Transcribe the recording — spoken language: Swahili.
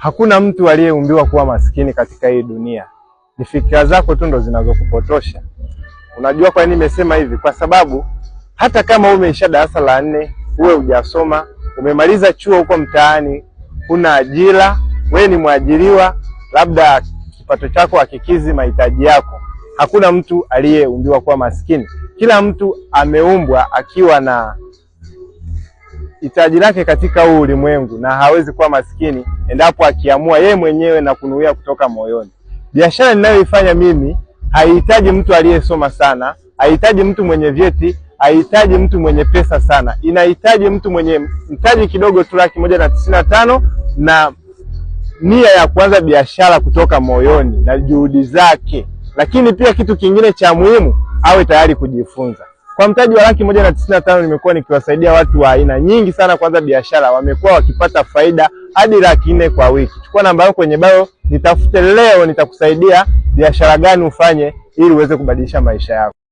Hakuna mtu aliyeumbiwa kuwa maskini katika hii dunia. Ni fikra zako tu ndo zinazokupotosha. Unajua kwa nini nimesema hivi? Kwa sababu hata kama umeisha darasa la 4, uwe hujasoma, umemaliza chuo huko mtaani, huna ajira, wewe ni mwajiriwa, labda kipato chako hakikizi mahitaji yako, hakuna mtu aliyeumbiwa kuwa maskini. Kila mtu ameumbwa akiwa na hitaji lake katika huu ulimwengu, na hawezi kuwa maskini endapo akiamua yeye mwenyewe na kunuia kutoka moyoni. Biashara ninayoifanya mimi haihitaji mtu aliyesoma sana, haihitaji mtu mwenye vyeti, haihitaji mtu mwenye pesa sana. Inahitaji mtu mwenye mtaji kidogo tu, 195, na nia ya kuanza biashara kutoka moyoni na juhudi zake. Lakini pia kitu kingine cha muhimu, awe tayari kujifunza. Kwa mtaji wa 195 nimekuwa nikiwasaidia watu wa aina nyingi sana kuanza biashara, wamekuwa wakipata faida hadi 400 kwa wiki. Chukua namba yangu kwenye bio, nitafute leo, nitakusaidia biashara gani ufanye ili uweze kubadilisha maisha yako.